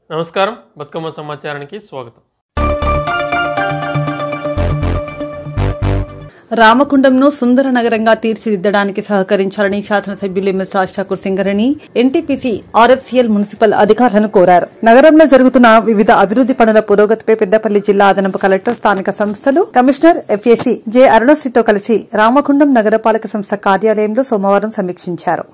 నమస్కారం, బతుకమ్మ సమాచారానికి స్వాగతం. రామకుండంను సుందర నగరంగా తీర్చిదిద్దడానికి సహకరించాలని శాసనసభ్యులు MS Raj Thakur Singareni, NTPC, RFCL municipal అధికారులను కోరారు. నగరంలో జరుగుతున్న వివిధ అభివృద్ది పనుల పురోగతిపై పెద్దపల్లి జిల్లా అదనపు కలెక్టర్, స్థానిక సంస్థలు కమిషనర్ ఎఫ్ఏసీ జె అరుణశ్రీతో కలిసి రామకుండం నగరపాలక సంస్థ కార్యాలయంలో సోమవారం సమీక్షించారు.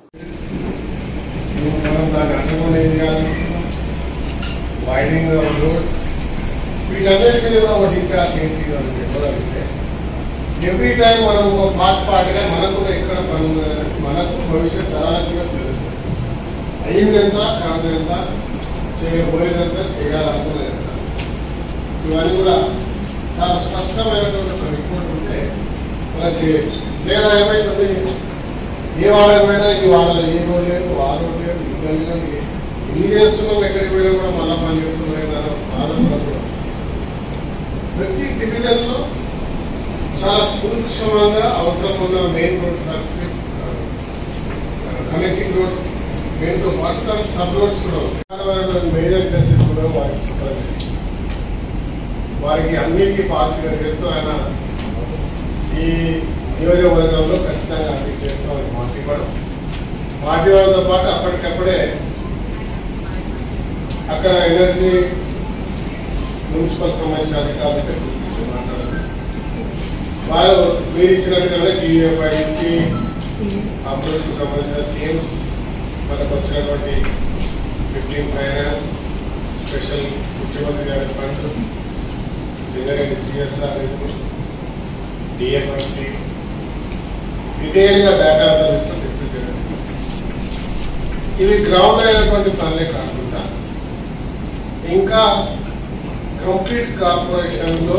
ఎవ్రీ టైం మనం ఒక పాటగా మనకు కూడా ఎక్కడ పని మనకు భవిష్యత్ తరాలకు తెలుస్తుంది. అయ్యిందెంత, కాదంత, చేయబోయేదంత, చేయాలనుకునేదంత, ఇవన్నీ కూడా చాలా స్పష్టమైనటువంటి ఒక రిపోర్ట్ ఉంటే మనం చేయొచ్చు. లేదా ఏమైతుంది, ఏ వాడమైనా ఈ వాళ్ళలో ఏ రోడ్ లేదు, ఆ రోడ్ లేదు, ఈ గల్లీలో ఎన్ని చేస్తున్నాం, ఎక్కడికి పోయినా కూడా మళ్ళా పని చేస్తున్నాం బాధపడ కూడా. ప్రతి డివిజన్లో చాలా సూక్ష్మంగా అవసరం ఉన్న main road circuit, connecting roads, మెయిన్తో పాటు సబ్ రోడ్స్ కూడా ఉంటాయి. మేజర్ ప్లేసెస్ కూడా వారికి అన్నిటికీ పార్టీగా చేస్తూ ఆయన ఈ నియోజకవర్గంలో ఖచ్చితంగా అన్ని చేస్తామని మాట ఇవ్వడం. మాట ఇవ్వడంతో పాటు అప్పటికప్పుడే అక్కడ ఎనర్జీ మున్సిపల్ సంబంధించిన అధికారులతో మాట్లాడారు. వాళ్ళు మీరు ఇచ్చినట్టుగానే టీవీఎఫ్ఐకి అభివృద్ధికి సంబంధించిన స్కీమ్స్, మనకు వచ్చినటువంటి 15 ఫైనాన్స్, స్పెషల్ ముఖ్యమంత్రి గారి ఫండ్, సింగరేణి సిఎస్ఆర్, డిఎఫ్ఎంటీ డీటెయిల్గా డేటా డిస్కస్ చేయడం. ఇవి గ్రౌండ్ అయినటువంటి పనులే కాకుండా ఇంకా కంప్లీట్ కార్పొరేషన్లో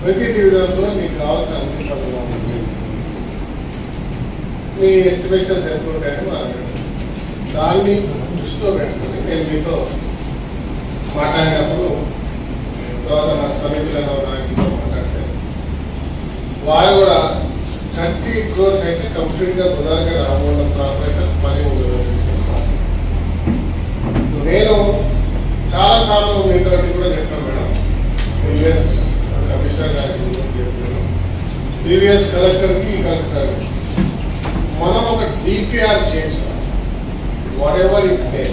ప్రతి డివిజన్లో మీకు కావాల్సిన అన్ని పనులు మీ ఎస్టిమేషన్స్ ఎంత ఉంటాయని అడగండి. దాన్ని దృష్టిలో పెట్టుకుని నేను మీతో మాట్లాడినప్పుడు తర్వాత నా సమీపంలో నాయకులతో మాట్లాడితే వారు కూడా 30 crores అయితే కంప్లీట్గా కుదరగా రామగుండం కార్పొరేషన్ పని ఉండదు. నేను చాలాసార్లు మీతో కూడా చెప్పాను మేడం, ప్రీవియస్ కమిషనర్ గారికి చెప్తున్నాను, ప్రీవియస్ కలెక్టర్కి కలెక్టర్ మనం ఒక డిపిఆర్ చేసాం, whatever it may.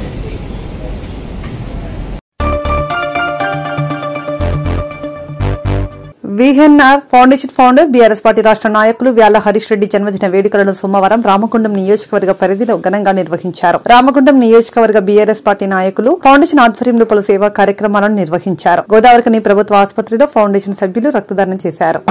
Whenever foundation founder, BRS party రాష్ట నాయకులు వ్యాల హరీష్ రెడ్డి జన్మదిన వేడుకలను సోమవారం రామగుండం నియోజకవర్గ పరిధిలో ఘనంగా నిర్వహించారు. రామగుండం నియోజకవర్గ బీఆర్ఎస్ పార్టీ నాయకులు ఫౌండేషన్ ఆధ్వర్యంలో పలు సేవా కార్యక్రమాలను నిర్వహించారు. గోదావరికని ప్రభుత్వ ఆసుపత్రిలో ఫౌండేషన్ సభ్యులు రక్తదానం చేశారు.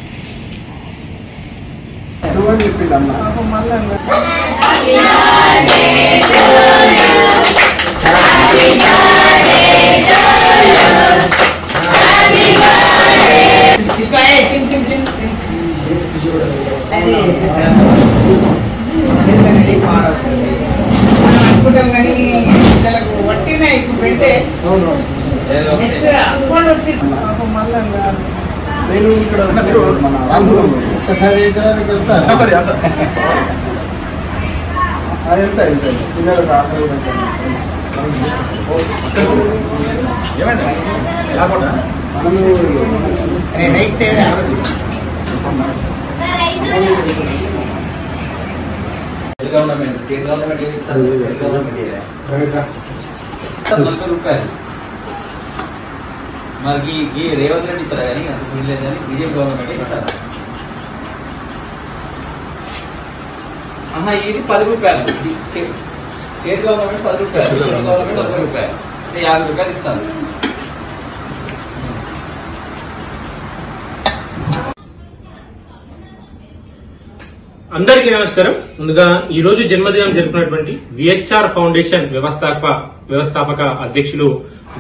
Ini అనుకుంటాం కానీ పిల్లలకు వట్టిన ఇప్పుడు పెడితే నెక్స్ట్ అకౌంట్ వచ్చి నేను ఇక్కడ ఒక్కసారి వెళ్తా పిల్లలకు ఆకలి స్టేట్ గవర్నమెంట్ రూపాయలు మనకి రేవంత్ రెడ్డి ఇస్తారా కానీ అంత సీన్ లేదు కానీ బీజేపీ గవర్నమెంట్ ఇస్తారు. ఇది 10 రూపాయలు, స్టేట్ గవర్నమెంట్ 10 రూపాయలు, సెంట్రల్ గవర్నమెంట్ 10 రూపాయలు, అంటే 50 రూపాయలు ఇస్తాను. అందరికీ నమస్కారం. ముందుగా ఈ రోజు జన్మదినం జరుపుకున్నటువంటి విహెచ్ఆర్ ఫౌండేషన్ వ్యవస్థాపక అధ్యక్షులు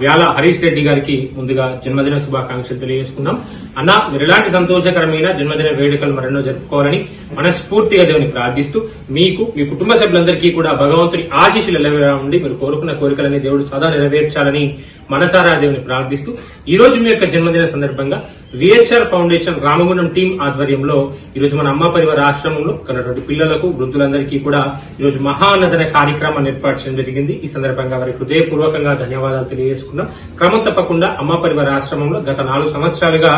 వ్యాల హరీష్ రెడ్డి గారికి ముందుగా జన్మదిన శుభాకాంక్షలు తెలియజేసుకున్నాం. అన్న, మీరు ఎలాంటి సంతోషకరమైన జన్మదిన వేడుకలు మరెన్నో జరుపుకోవాలని మనస్ఫూర్తిగా దేవుని ప్రార్థిస్తూ మీకు మీ కుటుంబ సభ్యులందరికీ కూడా భగవంతుని ఆశీస్సులు ఎల్లవేళలా ఉండి మీరు కోరుకున్న కోరికలని దేవుడు సదా నెరవేర్చాలని మనసారా దేవుని ప్రార్థిస్తూ ఈ రోజు మీ యొక్క జన్మదిన సందర్భంగా విహెచ్ఆర్ ఫౌండేషన్ రామగుండం టీం ఆధ్వర్యంలో ఈరోజు మన అమ్మ పరివార ఆశ్రమంలో ఉన్నటువంటి పిల్లలకు వృద్ధులందరికీ కూడా ఈరోజు మహాన్నదన కార్యక్రమాన్ని ఏర్పాటు చేయడం జరిగింది. ఈ సందర్భంగా వారికి హృదయపూర్వకంగా ధన్యవాదాలు తెలియజేసుకున్నాం. క్రమం తప్పకుండా అమ్మ పరివార ఆశ్రమంలో గత 4 సంవత్సరాలుగా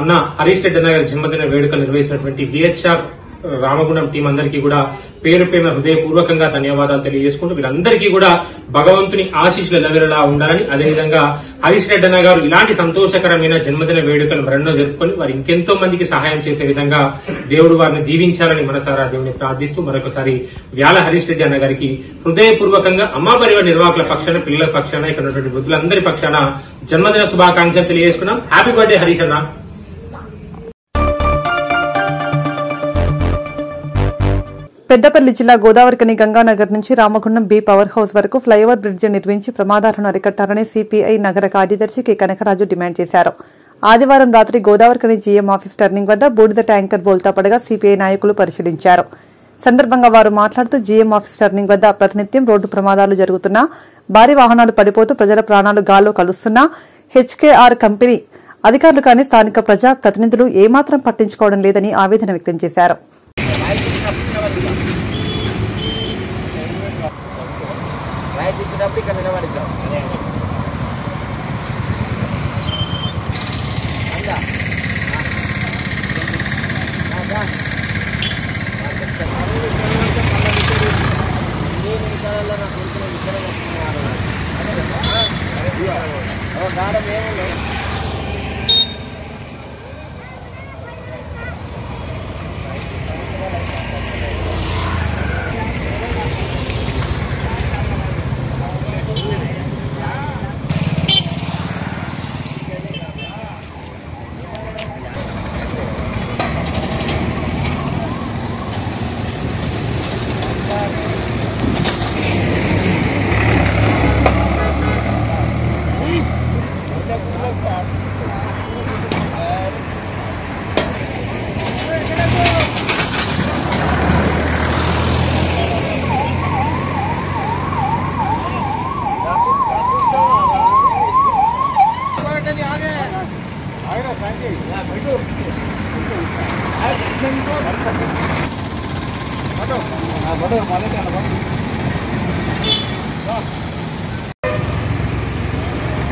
అన్న హరీష్ రెడ్డి అన్న గారి జన్మదిన వేడుకలు నిర్వహించినటువంటి విహెచ్ఆర్ రామగుండం టీం అందరికీ కూడా పేరు పేరున హృదయపూర్వకంగా ధన్యవాదాలు తెలియజేసుకుంటూ వీరందరికీ కూడా భగవంతుని ఆశీస్సులు ఎల్లవేళలా ఉండాలని, అదేవిధంగా హరీష్ రెడ్డి అన్న గారు ఇలాంటి సంతోషకరమైన జన్మదిన వేడుకలు మరెన్నో జరుపుకొని వారు ఇంకెంతో మందికి సహాయం చేసే విధంగా దేవుడు వారిని దీవించాలని మనసారా దేవుని ప్రార్థిస్తూ మరొకసారి వ్యాల హరీష్ రెడ్డి అన్న గారికి హృదయపూర్వకంగా అమ్మా పరివార నిర్వాహకుల పక్షాన, పిల్లల పక్షాన, ఇక్కడ ఉన్నటువంటి వృద్ధులందరి పక్షాన జన్మదిన శుభాకాంక్షలు తెలియజేసుకున్నాం. హ్యాపీ బర్త్డే హరీష్ అన్న. పెద్దపల్లి జిల్లా గోదావరికని గంగానగర్ నుంచి రామగుండం బి పవర్ హౌస్ వరకు ఫ్లైఓవర్ బ్రిడ్జి నిర్మించి ప్రమాదాలను అరికట్టాలని సిపిఐ నగర కార్యదర్శి కె కనకరాజు డిమాండ్ చేశారు. ఆదివారం రాత్రి గోదావరికని జీఎం ఆఫీస్ టర్నింగ్ వద్ద బూడిద ట్యాంకర్ బోల్తా పడగా సిపిఐ నాయకులు పరిశీలించారు. సందర్భంగా వారు మాట్లాడుతూ జీఎం ఆఫీస్ టర్నింగ్ వద్ద ప్రతినిత్యం రోడ్డు ప్రమాదాలు జరుగుతున్నా, భారీ వాహనాలు పడిపోతూ ప్రజల ప్రాణాలు గాల్లో కలుస్తున్నా హెచ్కేఆర్ కంపెనీ అధికారులు కానీ స్థానిక ప్రజా ప్రతినిధులు ఏమాత్రం పట్టించుకోవడం లేదని ఆవేదన వ్యక్తం చేశారు.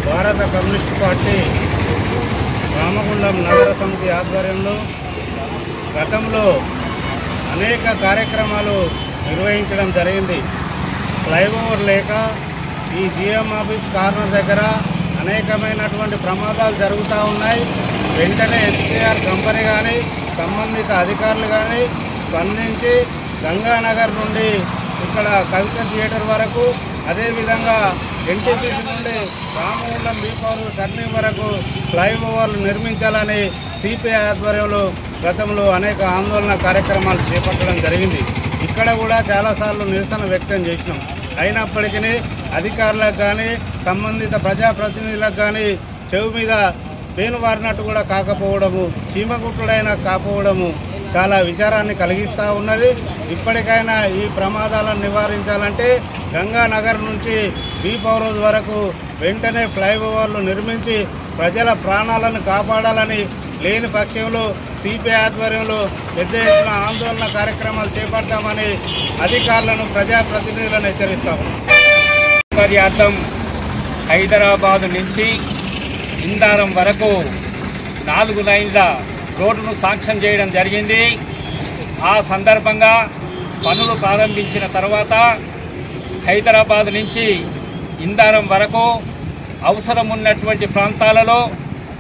భారత కమ్యూనిస్టు పార్టీ రామగుండం నగర సమితి ఆధ్వర్యంలో గతంలో అనేక కార్యక్రమాలు నిర్వహించడం జరిగింది. ఫ్లైఓవర్ లేక ఈ జిఎం ఆఫీస్ కార్నర్ దగ్గర అనేకమైనటువంటి ప్రమాదాలు జరుగుతూ ఉన్నాయి. వెంటనే హెచ్కేఆర్ కంపెనీ కానీ సంబంధిత అధికారులు కానీ స్పందించి గంగానగర్ నుండి ఇక్కడ కవిత థియేటర్ వరకు, అదేవిధంగా ఎన్టీపీసీ నుండి రామగుండం బీపవర్ టర్నింగ్ వరకు ఫ్లైఓవర్లు నిర్మించాలని సిపిఐ ఆధ్వర్యంలో గతంలో అనేక ఆందోళన కార్యక్రమాలు చేపట్టడం జరిగింది. ఇక్కడ కూడా చాలాసార్లు నిరసన వ్యక్తం చేసినాం. అయినప్పటికీ అధికారులకు కానీ సంబంధిత ప్రజాప్రతినిధులకు కానీ చెవి మీద పేను వారినట్టు కూడా కాకపోవడము, చీమగుట్టుడైనా కాకపోవడము చాలా విచారాన్ని కలిగిస్తూ ఉన్నది. ఇప్పటికైనా ఈ ప్రమాదాలను నివారించాలంటే గంగానగర్ నుంచి బీ పౌరోజ్ వరకు వెంటనే ఫ్లైఓవర్లు నిర్మించి ప్రజల ప్రాణాలను కాపాడాలని, లేని పక్షంలో సిపిఐ ఆధ్వర్యంలో పెద్ద ఎత్తున ఆందోళన కార్యక్రమాలు చేపడతామని అధికారులను, ప్రజాప్రతినిధులను హెచ్చరిస్తాము. పర్యార్థం హైదరాబాద్ నుంచి ఇందారం వరకు 4 లైన్ల రోడ్డును శాంక్షన్ చేయడం జరిగింది. ఆ సందర్భంగా పనులు ప్రారంభించిన తర్వాత హైదరాబాద్ నుంచి ఇందారం వరకు అవసరం ఉన్నటువంటి ప్రాంతాలలో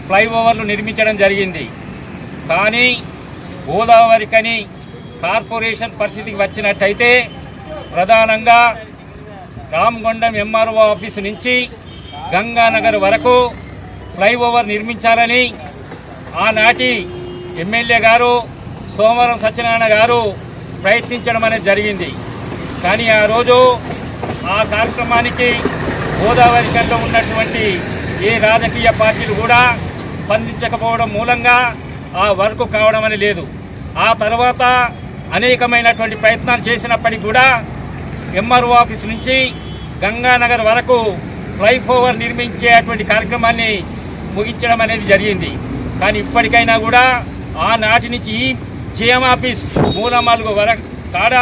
ఫ్లైఓవర్లు నిర్మించడం జరిగింది. కానీ గోదావరికని కార్పొరేషన్ పరిస్థితికి వచ్చినట్టయితే ప్రధానంగా రామగుండం ఎంఆర్ఓ ఆఫీసు నుంచి గంగానగర్ వరకు ఫ్లైఓవర్ నిర్మించాలని ఆనాటి ఎమ్మెల్యే గారు సోమవారం సత్యనారాయణ గారు ప్రయత్నించడం అనేది జరిగింది. కానీ ఆ రోజు ఆ కార్యక్రమానికి గోదావరి కల్లో ఉన్నటువంటి ఏ రాజకీయ పార్టీలు కూడా స్పందించకపోవడం మూలంగా ఆ వర్క్ కావడం అని లేదు. ఆ తర్వాత అనేకమైనటువంటి ప్రయత్నాలు చేసినప్పటికీ కూడా ఎంఆర్ఓ ఆఫీస్ నుంచి గంగానగర్ వరకు ఫ్లైఓవర్ నిర్మించేటువంటి కార్యక్రమాన్ని ముగించడం అనేది జరిగింది. కానీ ఇప్పటికైనా కూడా ఆనాటి నుంచి ఈ జిఎం ఆఫీస్ మూలమాలుగు వరకు కాడ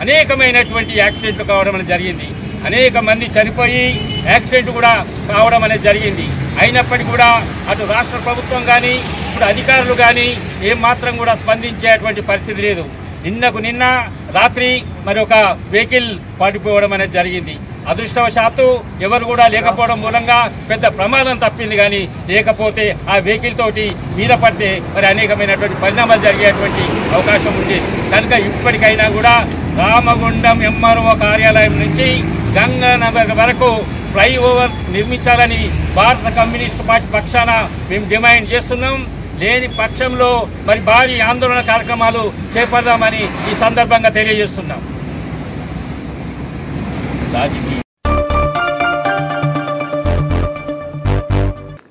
అనేకమైనటువంటి యాక్సిడెంట్లు కావడం అనేది జరిగింది. అనేక మంది చనిపోయి యాక్సిడెంట్ కూడా కావడం అనేది జరిగింది. అయినప్పటికీ కూడా అటు రాష్ట్ర ప్రభుత్వం కానీ ఇప్పుడు అధికారులు కానీ ఏమాత్రం కూడా స్పందించేటువంటి పరిస్థితి లేదు. నిన్నకు నిన్న రాత్రి మరి ఒక వెహికల్ పడిపోవడం అనేది జరిగింది. అదృష్టవశాత్తు ఎవరు కూడా లేకపోవడం మూలంగా పెద్ద ప్రమాదం తప్పింది. కానీ లేకపోతే ఆ వెహికల్ తోటి మీద పడితే మరి అనేకమైనటువంటి పరిణామాలు జరిగేటువంటి అవకాశం ఉంది. కనుక ఇప్పటికైనా కూడా రామగుండం ఎంఆర్ఓ కార్యాలయం నుంచి గంగానగర్ వరకు ఫ్లైఓవర్ నిర్మించాలని భారత కమ్యూనిస్టు పార్టీ పక్షాన మేము డిమాండ్ చేస్తున్నాం. లేని పక్షంలో మరి భారీ ఆందోళన కార్యక్రమాలు చేపడదామని ఈ సందర్భంగా తెలియజేస్తున్నాం.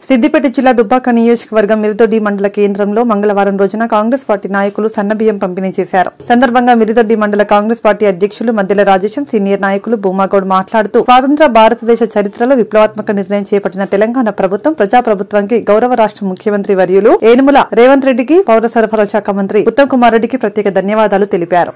సిద్దిపేట జిల్లా దుబ్బాక నియోజకవర్గం మిరుదొడ్డి మండల కేంద్రంలో మంగళవారం రోజున కాంగ్రెస్ పార్టీ నాయకులు సన్నబియ్యం పంపిణీ చేశారు. సందర్భంగా మిరుదొడ్డి మండల కాంగ్రెస్ పార్టీ అధ్యక్షులు మద్దెల రాజేశం, సీనియర్ నాయకులు భూమాగౌడ్ మాట్లాడుతూ స్వాతంత్ర భారతదేశ చరిత్రలో విప్లవాత్మక నిర్ణయం చేపట్టిన తెలంగాణ ప్రభుత్వం ప్రజాప్రభుత్వానికి గౌరవ రాష్ట్ర ముఖ్యమంత్రి వర్యులు ఏనుముల రేవంత్ రెడ్డికి, పౌర సరఫరాల శాఖ మంత్రి ఉత్తమ్ కుమార్ రెడ్డికి ప్రత్యేక ధన్యవాదాలు తెలిపారు.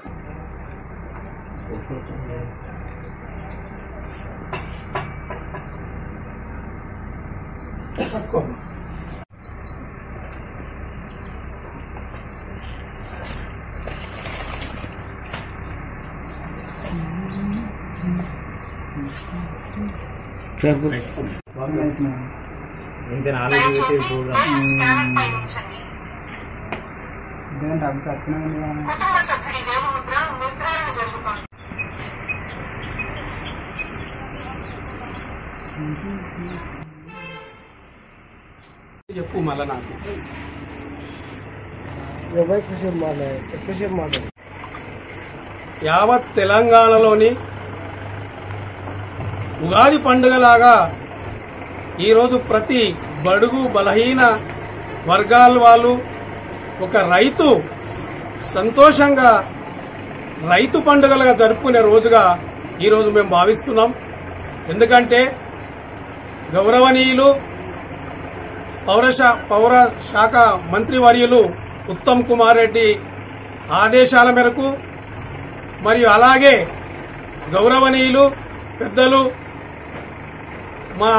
చెప్పు మళ్ళా నాకు యావత్ తెలంగాణలోని ఉగాది పండుగలాగా ఈరోజు ప్రతి బడుగు బలహీన వర్గాల వాళ్ళు ఒక రైతు సంతోషంగా రైతు పండుగలుగా జరుపుకునే రోజుగా ఈరోజు మేము భావిస్తున్నాం. ఎందుకంటే గౌరవనీయులు పౌర శాఖ మంత్రివర్యులు ఉత్తమ్ కుమార్ రెడ్డి ఆదేశాల మేరకు మరియు అలాగే గౌరవనీయులు పెద్దలు మా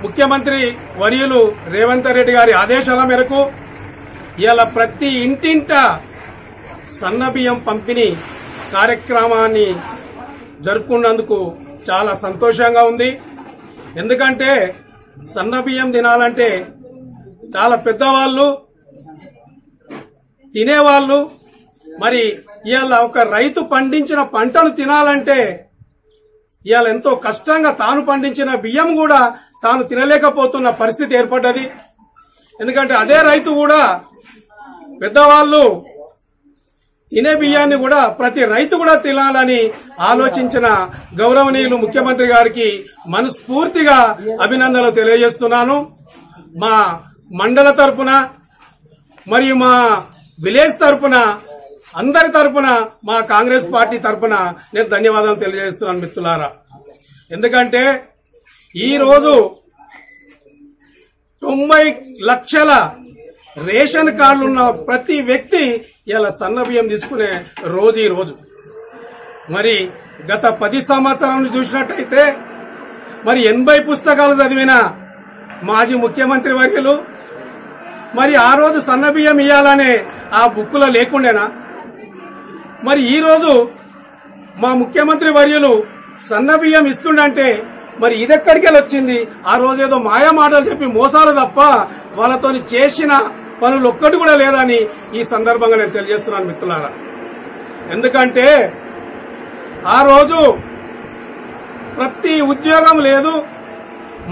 ముఖ్యమంత్రి వర్యులు రేవంత్ రెడ్డి గారి ఆదేశాల మేరకు ఇవాళ ప్రతి ఇంటింట సన్నబియ్యం పంపిణీ కార్యక్రమాన్ని జరుపుకున్నందుకు చాలా సంతోషంగా ఉంది. ఎందుకంటే సన్నబియ్యం తినాలంటే చాలా పెద్దవాళ్ళు తినేవాళ్ళు, మరి ఇవాళ ఒక రైతు పండించిన పంటను తినాలంటే ఇవాళ ఎంతో కష్టంగా తాను పండించిన బియ్యం కూడా తాను తినలేకపోతున్న పరిస్థితి ఏర్పడ్డది. ఎందుకంటే అదే రైతు కూడా పెద్దవాళ్ళు తినే బియ్యాన్ని కూడా ప్రతి రైతు కూడా తినాలని ఆలోచించిన గౌరవనీయులు ముఖ్యమంత్రి గారికి మనస్ఫూర్తిగా అభినందనలు తెలియజేస్తున్నాను. మా మండల తరపున మరియు మా విలేజ్ తరపున అందరి తరపున మా కాంగ్రెస్ పార్టీ తరపున నేను ధన్యవాదాలు తెలియజేస్తున్నాను మిత్రులారా. ఎందుకంటే ఈరోజు 90 లక్షల రేషన్ కార్డులు ఉన్న ప్రతి వ్యక్తి ఇలా సన్న బియ్యం తీసుకునే రోజు ఈ రోజు. మరి గత 10 సంవత్సరాలు చూసినట్టయితే మరి 80 పుస్తకాలు చదివిన మాజీ ముఖ్యమంత్రి వర్యులు మరి ఆ రోజు సన్న బియ్యం ఇయ్యాలనే ఆ బుక్కులో లేకుండేనా? మరి ఈ రోజు మా ముఖ్యమంత్రి వర్యులు సన్న బియ్యం ఇస్తుండంటే మరి ఇదెక్కడికి వచ్చింది? ఆ రోజు ఏదో మాయా మాటలు చెప్పి మోసాలు తప్ప వాళ్ళతో చేసిన పనులు ఒక్కటి కూడా లేదని ఈ సందర్భంగా నేను తెలియజేస్తున్నాను మిత్రులారా. ఎందుకంటే ఆ రోజు ప్రతి ఉద్యోగం లేదు,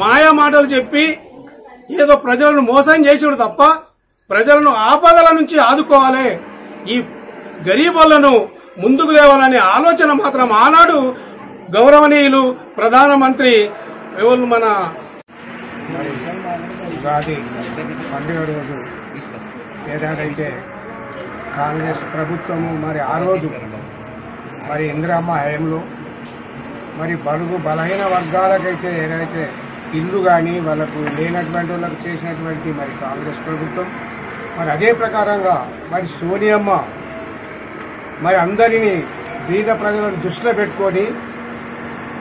మాయా మాటలు చెప్పి ఏదో ప్రజలను మోసం చేసాడు తప్ప ప్రజలను ఆపదల నుంచి ఆదుకోవాలి, ఈ గరీబులను ముందుకు తేవాలనే ఆలోచన మాత్రం ఆనాడు గౌరవనీయులు ప్రధానమంత్రి ఎవరు మన ఉగాది పండుగ రోజు ఏదైతే కాంగ్రెస్ ప్రభుత్వము మరి ఆ రోజు మరి ఇందిరమ్మ హయాంలో మరి బడుగు బలహీన వర్గాలకైతే ఏదైతే ఇల్లు కానీ వాళ్ళకు లేనటువంటి వాళ్ళకు చేసినటువంటి మరి కాంగ్రెస్ ప్రభుత్వం మరి అదే ప్రకారంగా మరి సోనియమ్మ మరి అందరినీ బీద ప్రజలను దృష్టిలో పెట్టుకొని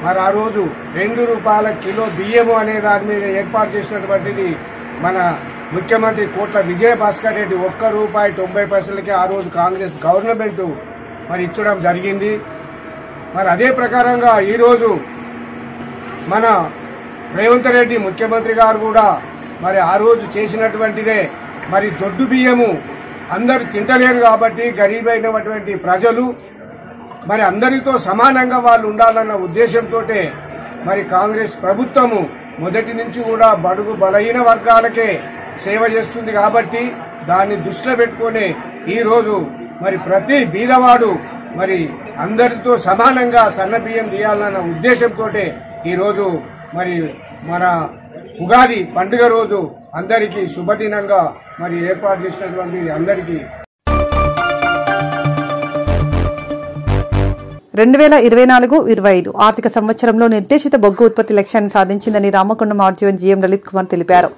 మరి ఆ రోజు 2 రూపాయల కిలో బియ్యము అనే దాని మీద ఏర్పాటు చేసినటువంటిది మన ముఖ్యమంత్రి కోట్ల విజయభాస్కర్ రెడ్డి ₹1.90 ఆ రోజు కాంగ్రెస్ గవర్నమెంట్ మరి ఇచ్చడం జరిగింది. మరి అదే ప్రకారంగా ఈరోజు మన రేవంత్ రెడ్డి ముఖ్యమంత్రి గారు కూడా మరి ఆ రోజు చేసినటువంటిదే మరి దొడ్డు బియ్యము అందరూ తింటలేరు కాబట్టి గరీబైనటువంటి ప్రజలు మరి అందరితో సమానంగా వాళ్ళు ఉండాలన్న ఉద్దేశంతో మరి కాంగ్రెస్ ప్రభుత్వము మొదటి నుంచి కూడా బడుగు బలహీన వర్గాలకే సేవ చేస్తుంది కాబట్టి దాన్ని దృష్టిలో పెట్టుకుని ఈరోజు మరి ప్రతి బీదవాడు మరి అందరితో సమానంగా సన్న బియ్యం తీయాలన్న ఉద్దేశంతో ఈరోజు మరి మన ఉగాది పండుగ రోజు అందరికీ శుభదినంగా మరి ఏర్పాటు చేసినటువంటి అందరికీ 2024-25 ఆర్థిక సంవత్సరంలో నిర్దేశిత బొగ్గు ఉత్పత్తి లక్ష్యాన్ని సాధించిందని రామకొండం ఆర్జీవన్ జీఎం లలిత్ కుమార్ తెలిపారు.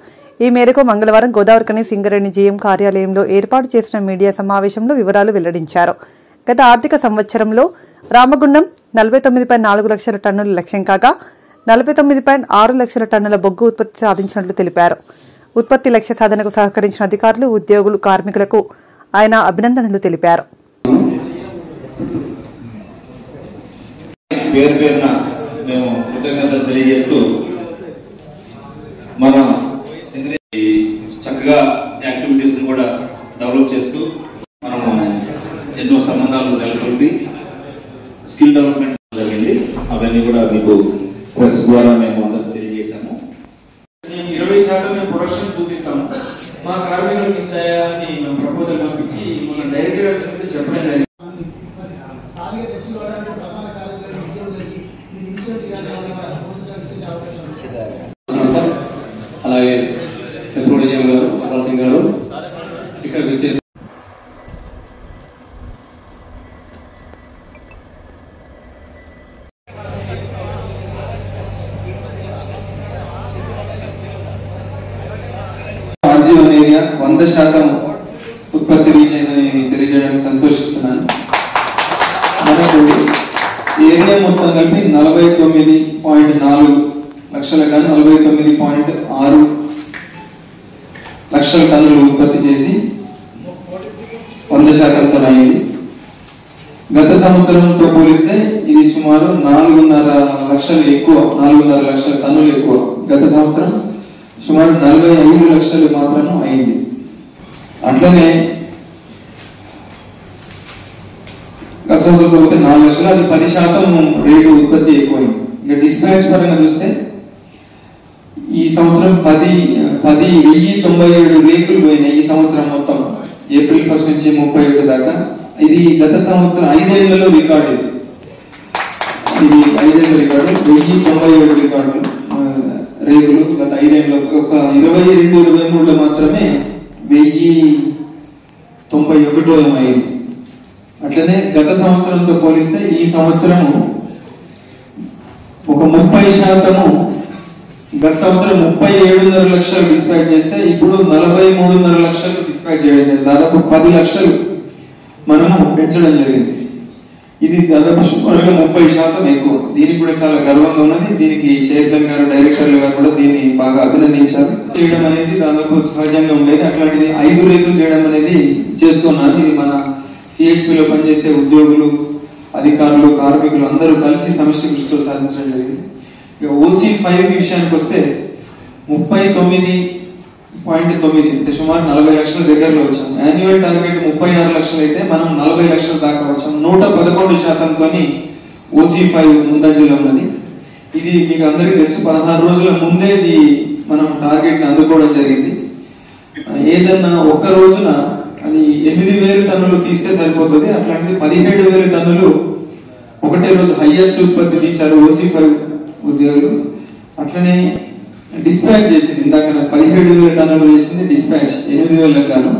ఈ మేరకు మంగళవారం గోదావరికని సింగరేణి జీఎం కార్యాలయంలో ఏర్పాటు చేసిన మీడియా సమావేశంలో వివరాలు వెల్లడించారు. గత ఆర్థిక సంవత్సరంలో రామగుండం 49.4 లక్షల టన్నుల లక్ష్యం కాగా 49.6 లక్షల టన్నుల బొగ్గు ఉత్పత్తి సాధించినట్లు తెలిపారు. ఉత్పత్తి లక్ష్య సాధనకు సహకరించిన అధికారులు, ఉద్యోగులు, కార్మికులకు ఆయన అభినందనలు తెలిపారు. పేరు పేరున మేము కృతజ్ఞతలు తెలియజేస్తూ మన చక్కగా యాక్టివిటీస్ కూడా డెవలప్ చేస్తూ మనము ఎన్నో సంబంధాలు నెలకొల్పి స్కిల్ డెవలప్మెంట్ జరిగింది. అవన్నీ కూడా మీకు ప్రెస్ ద్వారా మేము అందరూ తెలియజేశాము. 20% మేము ప్రొడక్షన్ చూపిస్తాము. మా కార్మికులకు ఇంత అని మేము ప్రపోజల్ పంపించి మన డైరెక్టర్ చెప్పడం జరిగింది. అలాగే ఎస్ఓడిజీఎం గారు, సింగ్ గారు ఇక్కడికి వచ్చేసి ఆర్జీవన్ ఏరియా 100% ఉత్పత్తి రీచ్ అయిందని తెలియజేయడానికి సంతోషిస్తున్నాను. మనకు ఏరియా మొత్తం కలిపి 49.4 లక్షల కానీ 49.6 లక్షల టన్నులు ఉత్పత్తి చేసి 100%తో అయింది. గత సంవత్సరంతో పోలిస్తే ఇది సుమారు 4.5 లక్షలు ఎక్కువ, 4.5 లక్షల టన్నులు ఎక్కువ. గత సంవత్సరం సుమారు 45 లక్షలు మాత్రం అయింది. అట్లనే గత సంవత్సరంతో పోతే 4 లక్షలు, అది 10% రేటు ఉత్పత్తి ఎక్కువైంది. ఇంకా డిస్పాచ్ పరంగా చూస్తే ఈ సంవత్సరం 10,197 రేకులు పోయినాయి. ఈ సంవత్సరం మొత్తం ఏప్రిల్ 1 నుంచి 31 దాకా. ఇది గత సంవత్సరం 5 ఏళ్లలో రికార్డు. ఇది 5 ఏళ్ల రికార్డు. 1,097 రికార్డులు రేకులు గత 5 ఏళ్లలో. ఒక 22-23లో మాత్రమే 1,091 అయింది. అట్లనే గత సంవత్సరంతో పోలిస్తే ఈ సంవత్సరము ఒక 30%, గత సంవత్సరం 37.5 లక్షలు డిస్పాచ్ చేస్తే ఇప్పుడు 43.5 లక్షలు డిస్పాచ్ చేయడం, దాదాపు 10 లక్షలు మనము పెంచడం జరిగింది. ఇది దాదాపు సుమారుగా 30% ఎక్కువ. దీనికి కూడా చాలా గర్వంగా ఉన్నది. దీనికి చైర్మన్ గారు, డైరెక్టర్లు గారు కూడా దీన్ని బాగా అభినందించారు. చేయడం అనేది దాదాపు సహజంగా ఉండేది. అట్లాంటిది 5 రేకులు చేయడం అనేది చేస్తున్నారు. ఇది మన సిఎస్పిలో పనిచేసే ఉద్యోగులు, అధికారులు, కార్మికులు అందరూ కలిసి సమిష్టి కృషితో సాధించడం జరిగింది. ఇక OC5 విషయానికి వస్తే 39.9 అంటే సుమారు 40 లక్షల దగ్గరలో వచ్చాం. యాన్యువల్ టార్గెట్ 36 లక్షలు అయితే మనం 40 లక్షల దాకా వచ్చాం. 111%తోని OC5 ముందంజలో ఉన్నది. ఇది మీకు అందరికీ తెలుసు. 16 రోజుల ముందే మనం టార్గెట్ ని అందుకోవడం జరిగింది. ఏదన్నా ఒక్క రోజున అది 8,000 టన్నులు తీస్తే సరిపోతుంది. అట్లాంటిది 17,000 టన్నులు ఒకటే రోజు హైయెస్ట్ ఉత్పత్తి తీశారు OC5 ఉద్యోగులు. అట్లనే డిస్పాచ్ చేసింది, ఇందాక 17,000 టన్నులు చేసింది డిస్పాచ్ 8,000 గాను.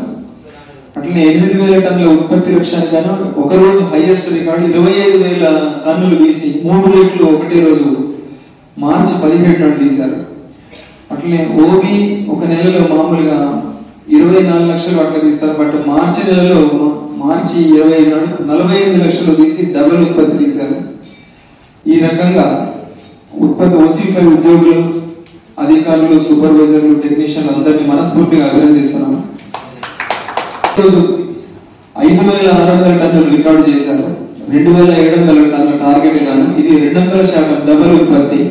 అట్లనే 8,000 టన్నుల ఉత్పత్తి లక్ష్యానికి గాను ఒక రోజు హైయెస్ట్ రికార్డు 25,000 టన్నులు తీసి 3 రేట్లు ఒకటే రోజు మార్చి 17 నాడు తీశారు. అట్లనే OB ఒక నెలలో మామూలుగా 24 లక్షలు అట్లా తీస్తారు. బట్ మార్చి నెలలో మార్చి 25 నాడు 48 లక్షలు తీసి డబుల్ ఉత్పత్తి తీశారు. ఈ రకంగా ఉత్పత్తి OC5 ఉద్యోగులు, అధికారులు, సూపర్వైజర్లు, టెక్నీషియన్లు అందరినీ మనస్ఫూర్తిగా అభినందిస్తున్నాము. ఈరోజు 5,600 టన్నులు రికార్డు చేశారు. 2,700 టన్నుల టార్గెట్ గాను ఇది 200% డబుల్ ఉత్పత్తి.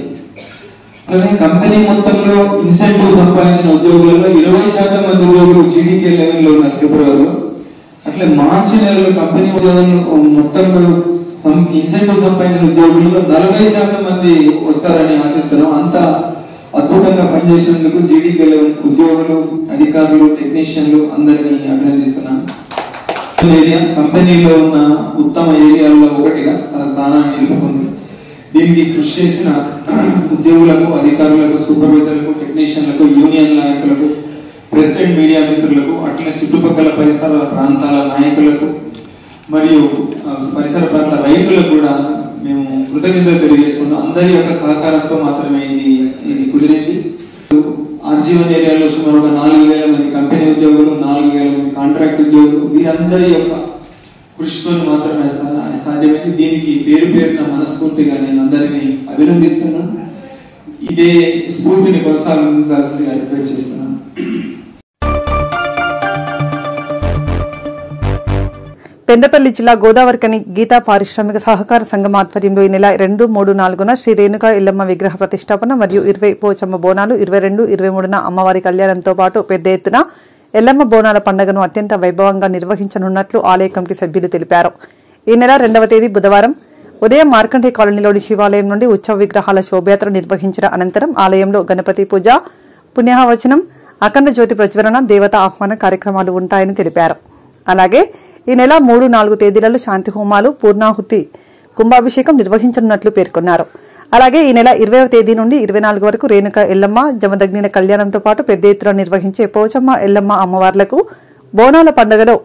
కంపెనీ మొత్తంలో ఇన్సెంటివ్ సంపాదించిన ఉద్యోగులలో 20% మంది ఉద్యోగులు GDK లెవెల్లో ఉన్నారు ఫిబ్రవరిలో. అట్లే మార్చి నెలలో కంపెనీ ఉద్యోగులు మొత్తంలో ఇన్సెంటివ్ సంపాదించిన ఉద్యోగులలో 40% మంది వస్తారని ఆశిస్తున్నాం. అంత అద్భుతంగా పనిచేసినందుకు GDK లెవెల్ ఉద్యోగులు, అధికారులు, టెక్నీషియన్లు అందరినీ అభినందిస్తున్నాను. ఏరియా కంపెనీలో ఉన్న ఉత్తమ ఏరియాల్లో ఒకటిగా తన స్థానాన్ని నిలుపుకుంది. దీనికి కృషి చేసిన ఉద్యోగులకు, అధికారులకు, సూపర్వైజర్లకు, టెక్నీషియన్లకు, యూనియన్ నాయకులకు, ప్రెస్ అండ్ మీడియా మిత్రులకు, అట్లనే చుట్టుపక్కల పరిసర ప్రాంతాల నాయకులకు మరియు పరిసర ప్రాంత రైతులకు కూడా మేము కృతజ్ఞతలు తెలియజేసుకున్నాం. అందరి యొక్క సహకారంతో మాత్రమే ఇది కుదిరింది. R1 ఏరియాలో సుమారు 4,000 మంది కంపెనీ ఉద్యోగులు, 4,000 మంది కాంట్రాక్ట్ ఉద్యోగులు, వీరందరి యొక్క కృషితో మాత్రమే సాధ్యమైంది. దీనికి పేరు పేరున మనస్ఫూర్తిగా నేను అందరినీ అభినందిస్తున్నాను. ఇదే స్ఫూర్తిని కొనసాగించాల్సిందిగా రిక్వెస్ట్ చేస్తున్నాను. పెందపల్లి జిల్లా గోదావరికని గీతా పారిశ్రామిక సహకార సంఘం ఆధ్వర్యంలో ఈ నెల 2, 3, 4న శ్రీ రేణుకా ఎల్లమ్మ విగ్రహ ప్రతిష్టాపన మరియు 20 పోచమ్మ బోనాలు, 22, 23న అమ్మవారి కళ్యాణంతో పాటు పెద్ద ఎత్తున ఎల్లమ్మ బోనాల పండుగను అత్యంత వైభవంగా నిర్వహించనున్నట్లు ఆలయ కమిటీ సభ్యులు తెలిపారు. ఈ నెల 2వ తేదీ బుధవారం ఉదయం మార్కండే కాలనీలోని శివాలయం నుండి ఉత్సవ విగ్రహాల శోభయాత్ర నిర్వహించిన అనంతరం ఆలయంలో గణపతి పూజ, పుణ్యాహవచనం, అఖండ జ్యోతి ప్రజ్వలన, దేవతా ఆహ్వాన కార్యక్రమాలు ఉంటాయని తెలిపారు. అలాగే ఈ నెల 3, 4 తేదీలలో శాంతి హోమాలు, పూర్ణాహుతి, కుంభాభిషేకం నిర్వహించనున్నట్లు పేర్కొన్నారు. అలాగే ఈ నెల 20వ తేదీ నుండి 24 వరకు రేణుక ఎల్లమ్మ జమదగ్నిన కళ్యాణంతో పాటు పెద్ద ఎత్తున నిర్వహించే పోచమ్మ ఎల్లమ్మ అమ్మవార్లకు బోనాల పండుగలో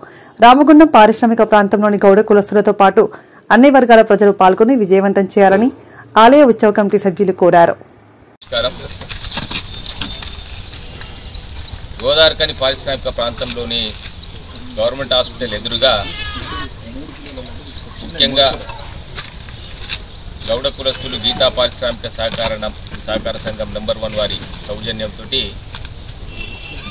రామగుండం పారిశ్రామిక ప్రాంతంలోని గౌడ కులస్తులతో పాటు అన్ని వర్గాల ప్రజలు పాల్గొని విజయవంతం చేయాలని ఆలయ ఉత్సవ కమిటీ సభ్యులు కోరారు. గోదావరికని పారిశ్రామిక ప్రాంతంలోని గవర్నమెంట్ హాస్పిటల్ ఎదురుగా ముఖ్యంగా గౌడ కులస్తులు గీతా పారిశ్రామిక సహకార సంఘం నంబర్ 1 వారి సౌజన్యంతో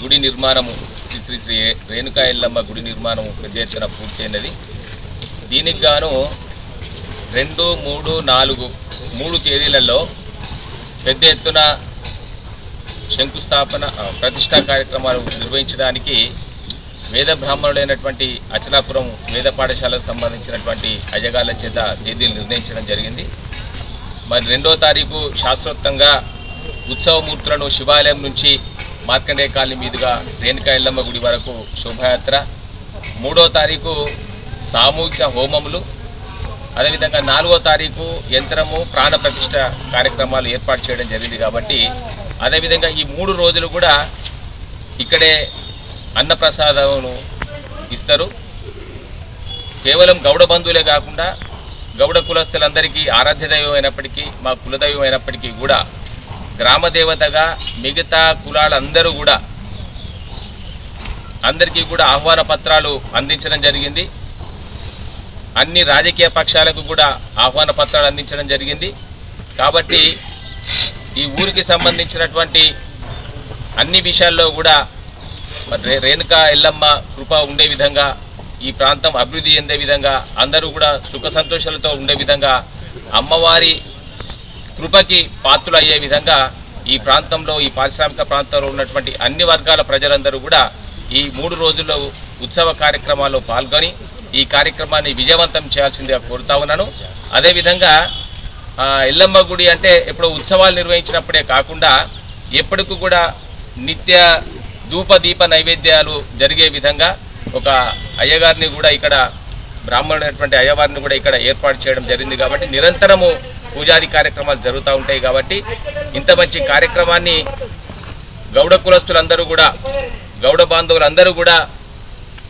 గుడి నిర్మాణము శ్రీ శ్రీ రేణుకా ఎల్లమ్మ గుడి నిర్మాణము పెద్ద ఎత్తున పూర్తయినది. దీనికి గాను 2, 3, 4, 3 తేదీలలో పెద్ద ఎత్తున శంకుస్థాపన ప్రతిష్టా కార్యక్రమాలు నిర్వహించడానికి వేద బ్రాహ్మణుడైనటువంటి అచలాపురం వేద పాఠశాలకు సంబంధించినటువంటి అజగాళ్ల చేత తేదీలు నిర్ణయించడం జరిగింది. మరి 2వ తారీఖు శాస్త్రోక్తంగా ఉత్సవమూర్తులను శివాలయం నుంచి మార్కండే కాలనీ మీదుగా రేణుకా ఎల్లమ్మ గుడి వరకు శోభాయాత్ర, 3వ తారీఖు సామూహిక హోమములు, అదేవిధంగా 4వ తారీఖు యంత్రము ప్రాణ ప్రతిష్ట కార్యక్రమాలు ఏర్పాటు చేయడం జరిగింది. కాబట్టి అదేవిధంగా ఈ 3 రోజులు కూడా ఇక్కడే అన్నప్రసాదమును ఇస్తారు. కేవలం గౌడ బంధువులే కాకుండా గౌడ కులస్తులందరికీ ఆరాధ్య దైవం అయినప్పటికీ మా కులదైవం అయినప్పటికీ కూడా గ్రామదేవతగా మిగతా కులాలందరూ కూడా అందరికీ కూడా ఆహ్వాన పత్రాలు అందించడం జరిగింది. అన్ని రాజకీయ పక్షాలకు కూడా ఆహ్వాన పత్రాలు అందించడం జరిగింది. కాబట్టి ఈ ఊరికి సంబంధించినటువంటి అన్ని విషయాల్లో కూడా రేణుకా ఎల్లమ్మ కృప ఉండే విధంగా, ఈ ప్రాంతం అభివృద్ధి చెందే విధంగా, అందరూ కూడా సుఖ సంతోషాలతో ఉండే విధంగా, అమ్మవారి కృపకి పాత్రలు అయ్యే విధంగా ఈ ప్రాంతంలో, ఈ పారిశ్రామిక ప్రాంతంలో ఉన్నటువంటి అన్ని వర్గాల ప్రజలందరూ కూడా ఈ 3 రోజుల్లో ఉత్సవ కార్యక్రమాల్లో పాల్గొని ఈ కార్యక్రమాన్ని విజయవంతం చేయాల్సిందిగా కోరుతా ఉన్నాను. అదేవిధంగా ఎల్లమ్మ గుడి అంటే ఎప్పుడో ఉత్సవాలు నిర్వహించినప్పుడే కాకుండా ఎప్పటికీ కూడా నిత్య ధూప దీప నైవేద్యాలు జరిగే విధంగా ఒక అయ్యగారిని కూడా ఇక్కడ బ్రాహ్మణుడైనటువంటి అయ్యవారిని కూడా ఇక్కడ ఏర్పాటు చేయడం జరిగింది. కాబట్టి నిరంతరము పూజాది కార్యక్రమాలు జరుగుతూ ఉంటాయి. కాబట్టి ఇంత మంచి కార్యక్రమాన్ని గౌడ కులస్తులందరూ కూడా, గౌడ బాంధవులందరూ కూడా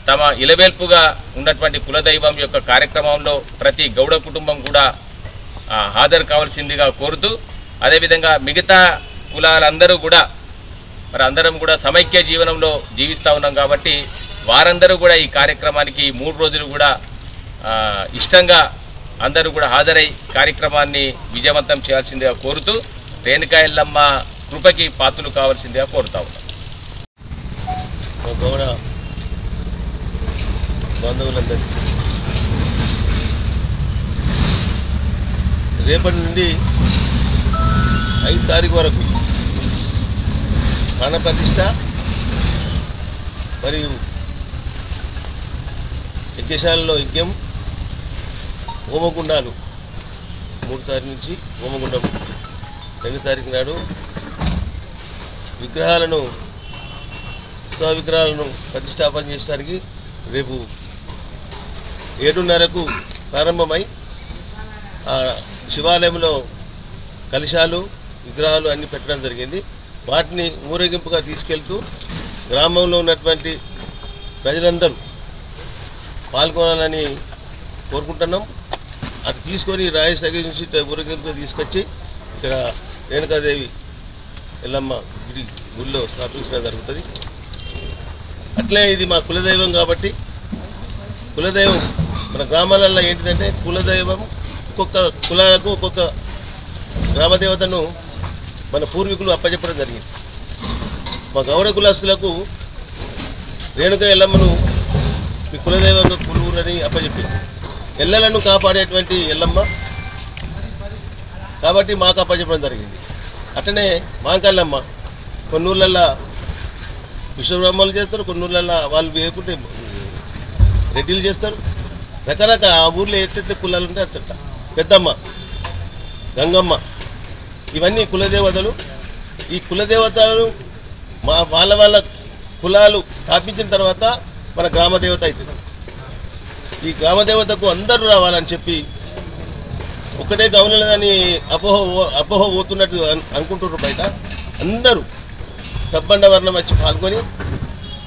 తమ ఇలవేల్పుగా ఉన్నటువంటి కులదైవం యొక్క కార్యక్రమంలో ప్రతి గౌడ కుటుంబం కూడా హాజరు కావాల్సిందిగా కోరుతూ, అదేవిధంగా మిగతా కులాలందరూ కూడా మరి అందరం కూడా సమైక్య జీవనంలో జీవిస్తూ ఉన్నాం. కాబట్టి వారందరూ కూడా ఈ కార్యక్రమానికి 3 రోజులు కూడా ఇష్టంగా అందరూ కూడా హాజరై కార్యక్రమాన్ని విజయవంతం చేయాల్సిందిగా కోరుతూ రేణుకా ఎల్లమ్మ కృపకి పాత్రలు కావాల్సిందిగా కోరుతా ఉన్నాం. గౌడ బంధువులందరికీ రేపటి నుండి 5 తారీఖు వరకు ప్రాణప్రతిష్ఠ మరియు యజ్ఞశాలలో యజ్ఞం, హోమగుండాలు 3 తారీఖు నుంచి హోమగుండం, 2 తారీఖు నాడు విగ్రహాలను, ఉత్సవ విగ్రహాలను ప్రతిష్టాపన చేయడానికి రేపు 7:30కు ప్రారంభమై శివాలయంలో కలశాలు, విగ్రహాలు అన్నీ పెట్టడం జరిగింది. వాటిని ఊరేగింపుగా తీసుకెళ్తూ గ్రామంలో ఉన్నటువంటి ప్రజలందరూ పాల్గొనాలని కోరుకుంటున్నాం. అటు తీసుకొని రాజేష్ దగ్గర నుంచి ఊరేగింపుగా తీసుకొచ్చి ఇక్కడ రేణుకాదేవి ఎల్లమ్మ గుడిలో స్థాపించడం జరుగుతుంది. అట్లే ఇది మా కులదైవం కాబట్టి, కులదైవం మన గ్రామాలలో ఏంటిదంటే కులదైవం ఒక్కొక్క కులాలకు ఒక్కొక్క గ్రామదేవతను మన పూర్వీకులు అప్పచెప్పడం జరిగింది. మా గౌడ కులస్తులకు రేణుకా ఎల్లమ్మను మీ కులదైవంగా కొలువురని అప్పచెప్పింది. ఎల్లలను కాపాడేటువంటి ఎల్లమ్మ కాబట్టి మాకు అప్పచెప్పడం జరిగింది. అట్లనే మాంకల్లమ్మ కొన్ని ఊళ్ళల్లో విశ్వబ్రహ్మలు చేస్తారు, కొన్ని ఊళ్ళల్లో వాళ్ళు వేయకుంటే రెడ్డిలు చేస్తారు. రకరకాల ఆ ఊర్లో ఎట్ట కులాలు ఉంటే అట్ట. పెద్దమ్మ, గంగమ్మ, ఇవన్నీ కులదేవతలు. ఈ కులదేవతలు వాళ్ళ కులాలు స్థాపించిన తర్వాత మన గ్రామదేవత అవుతుంది. ఈ గ్రామదేవతకు అందరూ రావాలని చెప్పి ఒకటే గౌనలేదని అపోహ పోతున్నట్టు అనుకుంటున్నారు బయట. అందరూ సబ్బండ వర్ణం వచ్చి పాల్గొని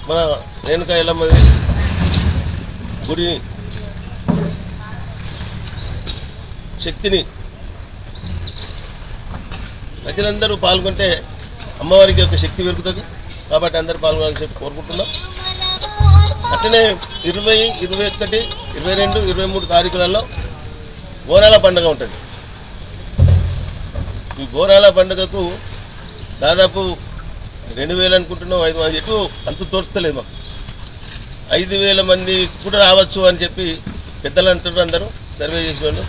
మన రేణుకా ఎల్లమ్మ గుడి శక్తిని ప్రజలందరూ పాల్గొంటే అమ్మవారికి ఒక శక్తి పెరుగుతుంది. కాబట్టి అందరూ పాల్గొనాలని చెప్పి కోరుకుంటున్నాం. అట్లనే 20, 21, 22, 23 తారీఖులలో బోనాల పండుగ ఉంటుంది. ఈ బోనాల పండుగకు దాదాపు 2000 అనుకుంటున్నాం. 5 ఎటు అంత తోస్తలేదు మాకు. 5000 మంది కూడా రావచ్చు అని చెప్పి పెద్దలు అంటున్నారు. అందరూ సర్వే చేసిన వాళ్ళు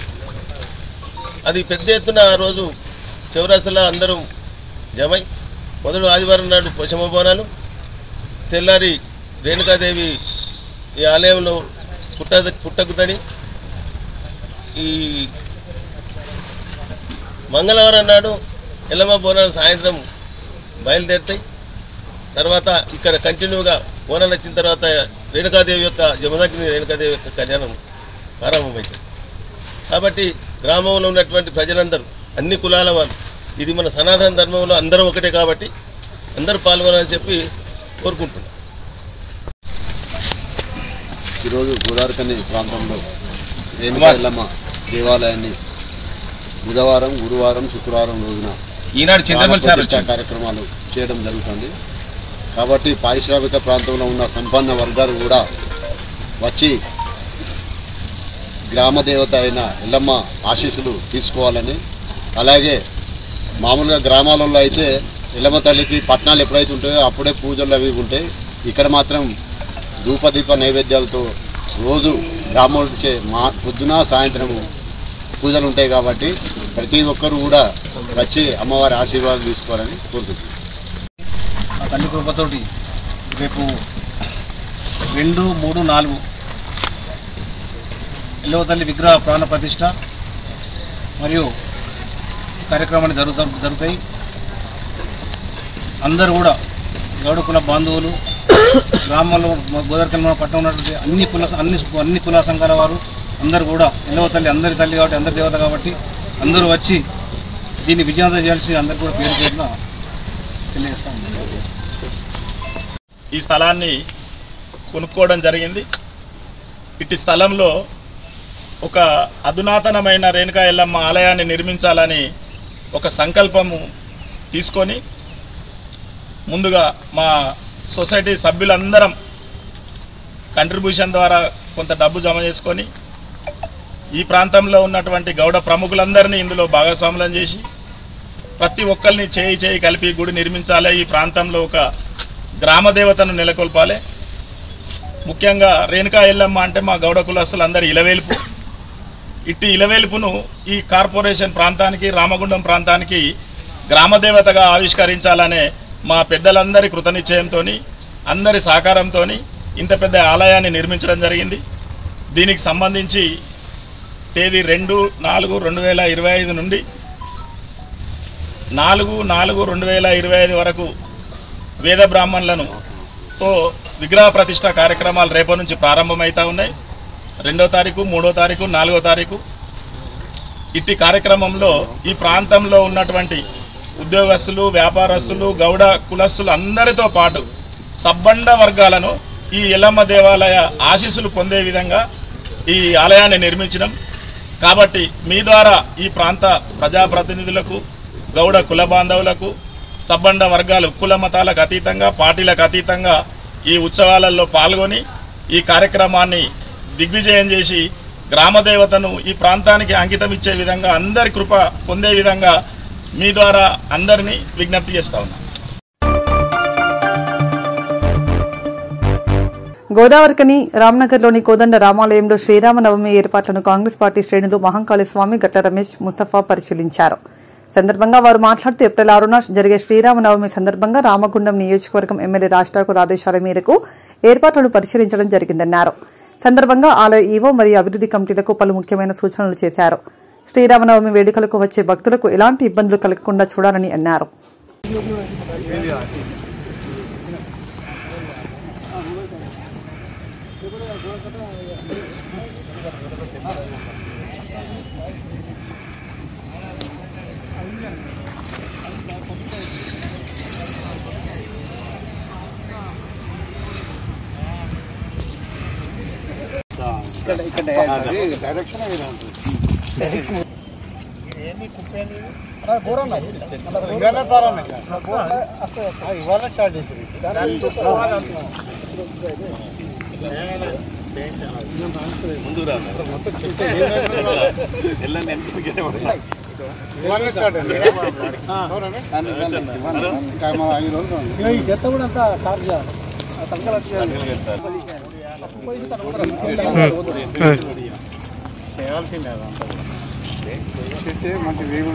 అది పెద్ద ఎత్తున ఆ రోజు చౌరస్తలో అందరూ జమై మొదలు ఆదివారం నాడు పోషమ్మ బోనాలు, తెల్లారి రేణుకాదేవి ఈ ఆలయంలో పుట్టకుదని, ఈ మంగళవారం నాడు ఎల్లమ్మ బోనాలు సాయంత్రం బయలుదేరుతాయి. తర్వాత ఇక్కడ కంటిన్యూగా బోనాలు వచ్చిన తర్వాత రేణుకాదేవి యొక్క జమదగ్ని రేణుకాదేవి యొక్క కళ్యాణం ప్రారంభమవుతుంది. కాబట్టి గ్రామంలో ఉన్నటువంటి ప్రజలందరూ అన్ని కులాల వాళ్ళు, ఇది మన సనాతన ధర్మంలో అందరూ ఒకటే కాబట్టి అందరూ పాల్గొనాలని చెప్పి కోరుకుంటున్నాం. ఈరోజు గోదావరికని ప్రాంతంలో రేణుకా ఎల్లమ్మ దేవాలయాన్ని బుధవారం, గురువారం, శుక్రవారం రోజున ప్రతిష్ఠా కార్యక్రమాలు చేయడం జరుగుతుంది. కాబట్టి పారిశ్రామిక ప్రాంతంలో ఉన్న సంపన్న వర్గాలు కూడా వచ్చి గ్రామ దేవత అయిన ఎల్లమ్మ ఆశీస్సులు తీసుకోవాలని, అలాగే మామూలుగా గ్రామాలలో అయితే ఎల్లమ్మ తల్లికి పట్నాలు ఎప్పుడైతే ఉంటాయో అప్పుడే పూజలు అవి ఉంటాయి. ఇక్కడ మాత్రం ధూపదీప నైవేద్యాలతో రోజు గ్రామాలచే పొద్దున సాయంత్రము పూజలు ఉంటాయి. కాబట్టి ప్రతి ఒక్కరు కూడా వచ్చి అమ్మవారి ఆశీర్వాదం తీసుకోవాలని కోరుకుంటున్నాను. ఆ తల్లి కృపతోటి రేపు 2, 3, 4 ఎల్లవ తల్లి విగ్రహ ప్రాణ ప్రతిష్ట మరియు కార్యక్రమాన్ని జరుగుతాయి. అందరూ కూడా గౌడ కుల బాంధవులు, గ్రామాల్లో గోదావరికని పట్టణం ఉన్నటువంటి అన్ని కుల సంఘాల వారు అందరూ కూడా ఎల్లవ తల్లి అందరి తల్లి కాబట్టి అందరి దేవత కాబట్టి అందరూ వచ్చి దీన్ని విజయవంతం చేయాల్సి అందరూ కూడా పేరు పేరున తెలియజేస్తాం. ఈ స్థలాన్ని కొనుక్కోవడం జరిగింది. ఇట్టి స్థలంలో ఒక అధునాతనమైన రేణుకా ఎల్లమ్మ ఆలయాన్ని నిర్మించాలని ఒక సంకల్పము తీసుకొని ముందుగా మా సొసైటీ సభ్యులందరం కంట్రిబ్యూషన్ ద్వారా కొంత డబ్బు జమ చేసుకొని ఈ ప్రాంతంలో ఉన్నటువంటి గౌడ ప్రముఖులందరినీ ఇందులో భాగస్వాములను చేసి ప్రతి ఒక్కరిని చేయి కలిపి గుడి నిర్మించాలి. ఈ ప్రాంతంలో ఒక గ్రామదేవతను నెలకొల్పాలి. ముఖ్యంగా రేణుకా ఎల్లమ్మ అంటే మా గౌడ కులస్తులు అందరి ఇలవేల్పు. ఇట్టి ఇలవేల్పును ఈ కార్పొరేషన్ ప్రాంతానికి, రామగుండం ప్రాంతానికి గ్రామదేవతగా ఆవిష్కరించాలనే మా పెద్దలందరి కృతనిశ్చయంతో, అందరి సహకారంతో ఇంత పెద్ద ఆలయాన్ని నిర్మించడం జరిగింది. దీనికి సంబంధించి తేదీ 2/4/2025 నుండి 4/4/2025 వరకు వేద బ్రాహ్మణులను తో విగ్రహ ప్రతిష్ట కార్యక్రమాలు రేపటి నుంచి ప్రారంభమవుతూ ఉన్నాయి. 2వ తారీఖు, 3వ తారీఖు, 4వ తారీఖు. ఇట్టి కార్యక్రమంలో ఈ ప్రాంతంలో ఉన్నటువంటి ఉద్యోగస్తులు, వ్యాపారస్తులు, గౌడ కులస్తులు అందరితో పాటు సబ్బండ వర్గాలను ఈ ఎల్లమ్మ దేవాలయ ఆశీస్సులు పొందే విధంగా ఈ ఆలయాన్ని నిర్మించడం. కాబట్టి మీ ద్వారా ఈ ప్రాంత ప్రజాప్రతినిధులకు, గౌడ కుల బాంధవులకు, సబ్బండ వర్గాలు కుల మతాలకు అతీతంగా, పార్టీలకు అతీతంగా ఈ ఉత్సవాలలో పాల్గొని ఈ కార్యక్రమాన్ని దిగ్విజయం చేసి గ్రామదేవతను ఈ ప్రాంతానికి అంకితం ఇచ్చే విధంగా, అందరి కృప పొందే విధంగా మీ ద్వారా అందరినీ విజ్ఞప్తి చేస్తా ఉన్నాను. గోదావరికని రామ్నగర్లోని కోదండ రామాలయంలో శ్రీరామనవమి ఏర్పాట్లను కాంగ్రెస్ పార్టీ శ్రేణులు మహంకాళి స్వామి, గట్ట రమేష్, ముస్తఫా పరిశీలించారు. సందర్భంగా వారు మాట్లాడుతూ ఏప్రిల్ 6న జరిగే శ్రీరామనవమి సందర్భంగా రామగుండం నియోజకవర్గం ఎమ్మెల్యే రాజ్ ఠాకూర్ ఆదేశాల మేరకు ఏర్పాట్లను పరిశీలించడం జరిగిందన్నారు. సందర్భంగా ఆలయ ఈవో మరియు అభివృద్ది కమిటీలకు పలు ముఖ్యమైన సూచనలు చేశారు. శ్రీరామనవమి వేడుకలకు వచ్చే భక్తులకు ఎలాంటి ఇబ్బందులు కలగకుండా చూడాలని అన్నారు. ఇవాళ స్టార్ట్ చేసింది. ఈ చెత్త కూడా అంతా సార్ చేయాల్సిందే మంచి వేగు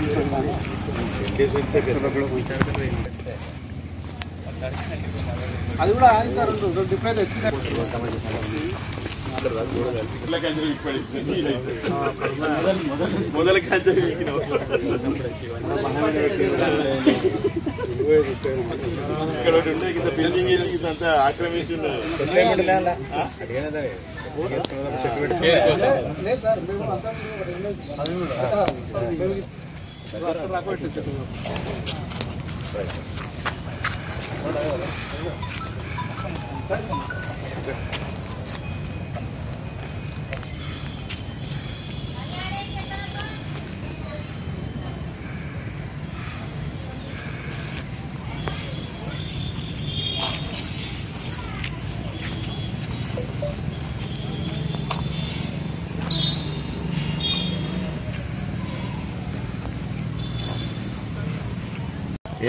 అది కూడా డిఫరెంట్ ఆక్రమించి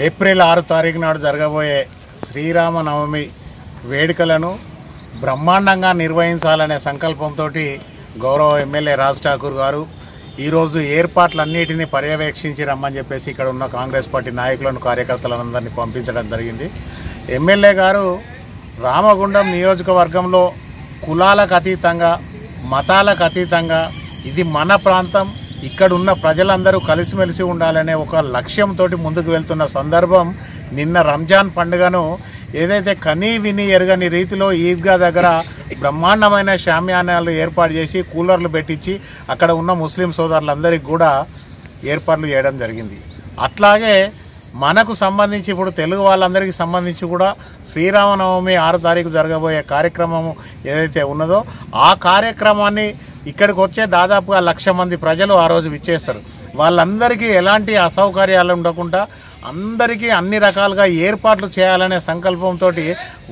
ఏప్రిల్ 6 తారీఖు నాడు జరగబోయే శ్రీరామనవమి వేడుకలను బ్రహ్మాండంగా నిర్వహించాలనే సంకల్పంతో గౌరవ ఎమ్మెల్యే రాజ్ ఠాకూర్ గారు ఈరోజు ఏర్పాట్లన్నిటినీ పర్యవేక్షించి రమ్మని చెప్పేసి ఇక్కడ ఉన్న కాంగ్రెస్ పార్టీ నాయకులను కార్యకర్తలందరినీ పంపించడం జరిగింది. ఎమ్మెల్యే గారు రామగుండం నియోజకవర్గంలో కులాలకు అతీతంగా మతాలకు అతీతంగా ఇది మన ప్రాంతం, ఇక్కడ ఉన్న ప్రజలందరూ కలిసిమెలిసి ఉండాలనే ఒక లక్ష్యంతో ముందుకు వెళ్తున్న సందర్భం నిన్న రంజాన్ పండుగను ఏదైతే కనీ విని ఎరగని రీతిలో ఈద్గా దగ్గర బ్రహ్మాండమైన షామ్యానాలు ఏర్పాటు చేసి కూలర్లు పెట్టించి అక్కడ ఉన్న ముస్లిం సోదరులందరికీ కూడా ఏర్పాట్లు చేయడం జరిగింది. అట్లాగే మనకు సంబంధించి ఇప్పుడు తెలుగు వాళ్ళందరికీ సంబంధించి కూడా శ్రీరామనవమి 6 తారీఖు జరగబోయే కార్యక్రమం ఏదైతే ఉన్నదో ఆ కార్యక్రమాన్ని ఇక్కడికి వచ్చే దాదాపుగా 1,00,000 మంది ప్రజలు ఆ రోజు విచ్చేస్తారు. వాళ్ళందరికీ ఎలాంటి అసౌకర్యాలు ఉండకుండా అందరికీ అన్ని రకాలుగా ఏర్పాట్లు చేయాలనే సంకల్పంతో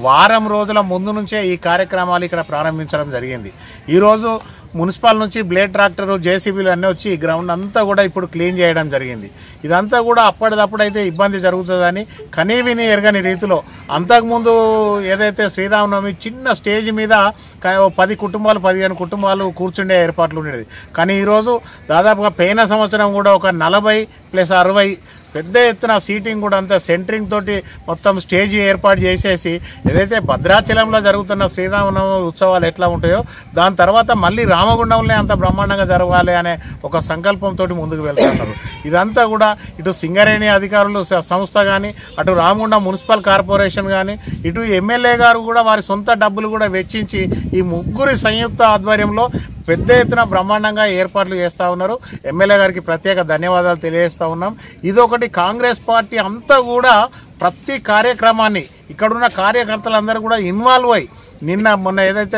వారం రోజుల ముందు నుంచే ఈ కార్యక్రమాలు ఇక్కడ ప్రారంభించడం జరిగింది. ఈరోజు మున్సిపల్ నుంచి బ్లేడ్ ట్రాక్టర్ జేసీబీలు అన్నీ వచ్చి ఈ గ్రౌండ్ అంతా కూడా ఇప్పుడు క్లీన్ చేయడం జరిగింది. ఇదంతా కూడా అప్పటిదప్పుడైతే ఇబ్బంది జరుగుతుందని కనీ విని ఎరగని రీతిలో అంతకుముందు ఏదైతే శ్రీరామనవమి చిన్న స్టేజ్ మీద 10 కుటుంబాలు 15 కుటుంబాలు కూర్చుండే ఏర్పాట్లు ఉండేది. కానీ ఈరోజు దాదాపుగా పోయిన సంవత్సరం కూడా ఒక 40 + 60 పెద్ద ఎత్తున సీటింగ్ కూడా అంతా సెంటరింగ్ తోటి మొత్తం స్టేజ్ ఏర్పాటు చేసేసి ఏదైతే భద్రాచలంలో జరుగుతున్న శ్రీరామనవమి ఉత్సవాలు ఎట్లా ఉంటాయో దాని తర్వాత మళ్ళీ రామగుండంలో అంత బ్రహ్మాండంగా జరగాలి అనే ఒక సంకల్పంతో ముందుకు వెళ్తున్నారు. ఇదంతా కూడా ఇటు సింగరేణి అధికారులు సంస్థ కానీ అటు రామగుండం మున్సిపల్ కార్పొరేషన్ కానీ ఇటు ఎమ్మెల్యే గారు కూడా వారి సొంత డబ్బులు కూడా వెచ్చించి ఈ ముగ్గురి సంయుక్త ఆధ్వర్యంలో పెద్ద ఎత్తున బ్రహ్మాండంగా ఏర్పాట్లు చేస్తూ ఉన్నారు. ఎమ్మెల్యే గారికి ప్రత్యేక ధన్యవాదాలు తెలియజేస్తూ ఉన్నాం. ఇదొకటి కాంగ్రెస్ పార్టీ అంతా కూడా ప్రతి కార్యక్రమాన్ని ఇక్కడున్న కార్యకర్తలందరూ కూడా ఇన్వాల్వ్ అయ్యి నిన్న మొన్న ఏదైతే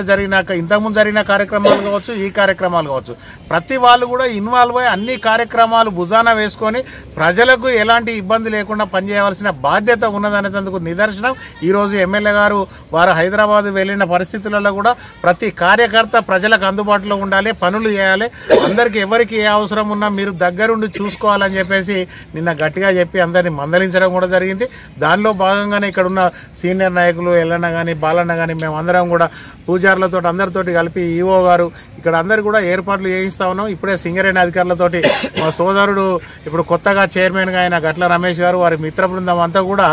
ఇంతకుముందు జరిగిన కార్యక్రమాలు కావచ్చు ఈ కార్యక్రమాలు కావచ్చు ప్రతి వాళ్ళు కూడా ఇన్వాల్వ్ అయ్యి అన్ని కార్యక్రమాలు భుజాన వేసుకొని ప్రజలకు ఎలాంటి ఇబ్బంది లేకుండా పనిచేయవలసిన బాధ్యత ఉన్నదనేందుకు నిదర్శనం ఈరోజు ఎమ్మెల్యే గారు వారు హైదరాబాద్ వెళ్ళిన పరిస్థితులలో కూడా ప్రతి కార్యకర్త ప్రజలకు అందుబాటులో ఉండాలి, పనులు చేయాలి, అందరికీ ఎవరికి ఏ అవసరం ఉన్నా మీరు దగ్గరుండి చూసుకోవాలని చెప్పేసి నిన్న గట్టిగా చెప్పి అందరినీ మందలించడం కూడా జరిగింది. దానిలో భాగంగానే ఇక్కడ ఉన్న సీనియర్ నాయకులు ఎల్లన్న కానీ బాలన్న కానీ మేము అందరం కూడా పూజారులతో అందరితోటి కలిపి ఈఓ గారు ఇక్కడ అందరు కూడా ఏర్పాట్లు చేయిస్తా ఉన్నాం. ఇప్పుడే సింగరేణి అధికారులతోటి మా సోదరుడు ఇప్పుడు కొత్తగా చైర్మన్గా అయిన గట్ల రమేష్ గారు వారి మిత్ర బృందం అంతా కూడా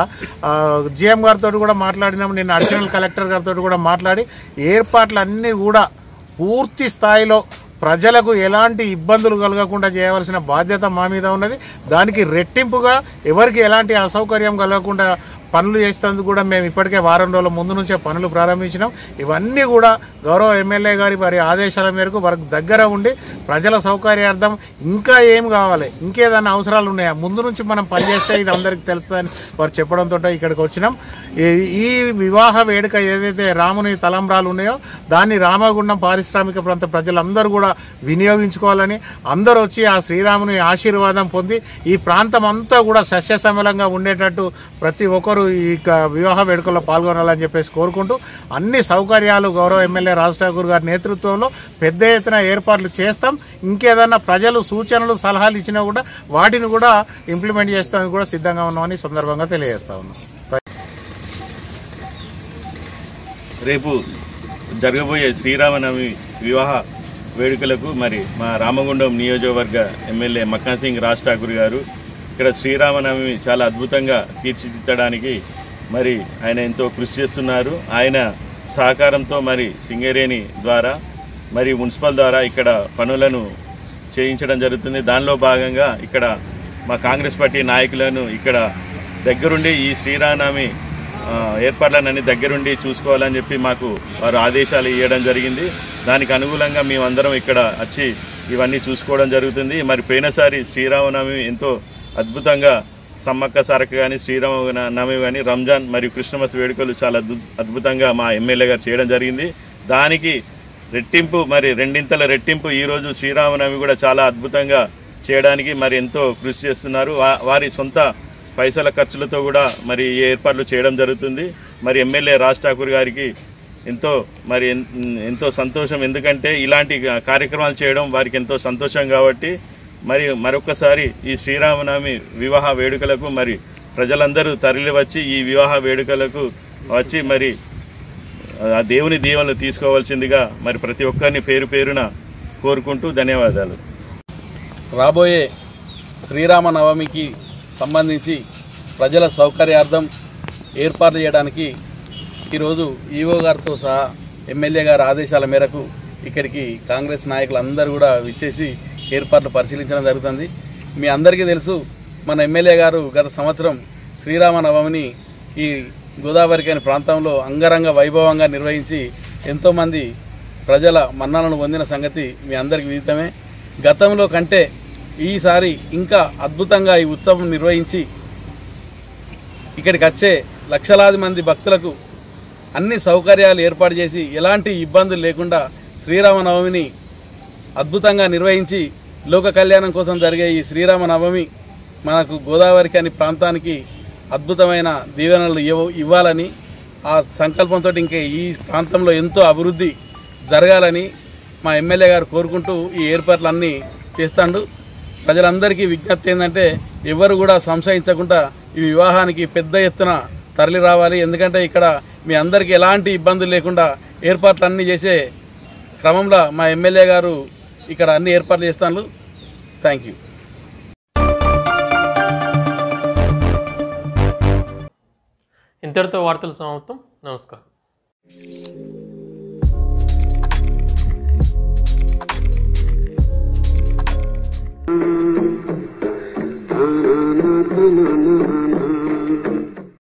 జిఎం గారితో కూడా మాట్లాడినాం. నిన్న అడిషనల్ కలెక్టర్ గారితో కూడా మాట్లాడి ఏర్పాట్లన్నీ కూడా పూర్తి స్థాయిలో ప్రజలకు ఎలాంటి ఇబ్బందులు కలగకుండా చేయవలసిన బాధ్యత మా మీద ఉన్నది. దానికి రెట్టింపుగా ఎవరికి ఎలాంటి అసౌకర్యం కలగకుండా పనులు చేసేందుకు కూడా మేము ఇప్పటికే వారం రోజుల ముందు నుంచే పనులు ప్రారంభించినాం. ఇవన్నీ కూడా గౌరవ ఎమ్మెల్యే గారి వారి ఆదేశాల మేరకు వారికి దగ్గర ఉండి ప్రజల సౌకర్యార్థం ఇంకా ఏం కావాలి, ఇంకేదైనా అవసరాలు ఉన్నాయా, ముందు నుంచి మనం పనిచేస్తే ఇది అందరికీ తెలుస్తుందని వారు చెప్పడంతో ఇక్కడికి వచ్చినాం. ఈ వివాహ వేడుక ఏదైతే రాముని తలంబ్రాలు ఉన్నాయో దాన్ని రామగుండం పారిశ్రామిక ప్రాంత ప్రజలందరూ కూడా వినియోగించుకోవాలని అందరూ వచ్చి ఆ శ్రీరాముని ఆశీర్వాదం పొంది ఈ ప్రాంతం అంతా కూడా సస్యశ్యామలంగా ఉండేటట్టు ప్రతి ఒక్కరు ఈ వివాహ వేడుకల్లో పాల్గొనాలని చెప్పేసి కోరుకుంటూ అన్ని సౌకర్యాలు గౌరవ ఎమ్మెల్యే రాజ్ ఠాకూర్ గారి నేతృత్వంలో పెద్ద ఎత్తున ఏర్పాట్లు చేస్తాం. ఇంకేదన్నా ప్రజలు సూచనలు సలహాలు ఇచ్చినా కూడా వాటిని కూడా ఇంప్లిమెంట్ చేస్తానికి కూడా సిద్ధంగా ఉన్నామని సందర్భంగా తెలియజేస్తా ఉన్నాం. రేపు జరగబోయే శ్రీరామనవమి వివాహ వేడుకలకు మరి మా రామగుండం నియోజకవర్గ ఎమ్మెల్యే మక్కాన్ సింగ్ రాజ్ ఠాకూర్ గారు ఇక్కడ శ్రీరామనవమి చాలా అద్భుతంగా తీర్చిదిద్దడానికి మరి ఆయన ఎంతో కృషి చేస్తున్నారు. ఆయన సహకారంతో మరి సింగరేణి ద్వారా మరి మున్సిపల్ ద్వారా ఇక్కడ పనులను చేయించడం జరుగుతుంది. దానిలో భాగంగా ఇక్కడ మా కాంగ్రెస్ పార్టీ నాయకులను ఇక్కడ దగ్గరుండి ఈ శ్రీరామనవమి ఏర్పాట్లన్నీ దగ్గరుండి చూసుకోవాలని చెప్పి మాకు వారు ఆదేశాలు ఇవ్వడం జరిగింది. దానికి అనుగుణంగా మేమందరం ఇక్కడ వచ్చి ఇవన్నీ చూసుకోవడం జరుగుతుంది. మరి పోయినసారి శ్రీరామనవమి ఎంతో అద్భుతంగా సమ్మక్క సారక్క కానీ శ్రీరామనవమి కానీ రంజాన్ మరియు క్రిస్మస్ వేడుకలు చాలా అద్భుతంగా మా ఎమ్మెల్యే గారు చేయడం జరిగింది. దానికి రెట్టింపు మరి రెండింతల రెట్టింపు ఈరోజు శ్రీరామనవమి కూడా చాలా అద్భుతంగా చేయడానికి మరి ఎంతో కృషి చేస్తున్నారు. వారి సొంత పైసల ఖర్చులతో కూడా మరి ఈ ఏర్పాట్లు చేయడం జరుగుతుంది. మరి ఎమ్మెల్యే రాజ్ ఠాకూర్ గారికి ఎంతో సంతోషం, ఎందుకంటే ఇలాంటి కార్యక్రమాలు చేయడం వారికి ఎంతో సంతోషం కాబట్టి మరి మరొకసారి ఈ శ్రీరామనవమి వివాహ వేడుకలకు మరి ప్రజలందరూ తరలి వచ్చి ఈ వివాహ వేడుకలకు వచ్చి మరి ఆ దేవుని దీవెనలు తీసుకోవాల్సిందిగా మరి ప్రతి ఒక్కరిని పేరు పేరున కోరుకుంటూ ధన్యవాదాలు. రాబోయే శ్రీరామనవమికి సంబంధించి ప్రజల సౌకర్యార్థం ఏర్పాట్లు చేయడానికి ఈరోజు ఈవో గారితో సహా ఎమ్మెల్యే గారి ఆదేశాల మేరకు ఇక్కడికి కాంగ్రెస్ నాయకులు అందరూ కూడా విచ్చేసి ఏర్పాట్లు పరిశీలించడం జరుగుతుంది. మీ అందరికీ తెలుసు, మన ఎమ్మెల్యే గారు గత సంవత్సరం శ్రీరామనవమిని ఈ గోదావరికని ప్రాంతంలో అంగరంగ వైభవంగా నిర్వహించి ఎంతోమంది ప్రజల మన్ననలను పొందిన సంగతి మీ అందరికీ విదితమే. గతంలో కంటే ఈసారి ఇంకా అద్భుతంగా ఈ ఉత్సవం నిర్వహించి ఇక్కడికి వచ్చే లక్షలాది మంది భక్తులకు అన్ని సౌకర్యాలు ఏర్పాటు చేసి ఎలాంటి ఇబ్బందులు లేకుండా శ్రీరామనవమిని అద్భుతంగా నిర్వహించి లోక కళ్యాణం కోసం జరిగే ఈ శ్రీరామనవమి మనకు గోదావరికి అని ప్రాంతానికి అద్భుతమైన దీవెనలు ఇవ్వాలని ఆ సంకల్పంతో ఇంకే ఈ ప్రాంతంలో ఎంతో అభివృద్ధి జరగాలని మా ఎమ్మెల్యే గారు కోరుకుంటూ ఈ ఏర్పాట్లన్నీ చేస్తాడు. ప్రజలందరికీ విజ్ఞప్తి ఏంటంటే ఎవరు కూడా సంశయించకుండా ఈ వివాహానికి పెద్ద ఎత్తున తరలి రావాలి. ఎందుకంటే ఇక్కడ మీ అందరికీ ఎలాంటి ఇబ్బందులు లేకుండా ఏర్పాట్లన్నీ చేసే క్రమంలో మా ఎమ్మెల్యే గారు ఇక్కడ అన్ని ఏర్పాట్లు చేస్తాను. Thank you. ఇంతటితో వార్తలు సమాప్తం. నమస్కారం.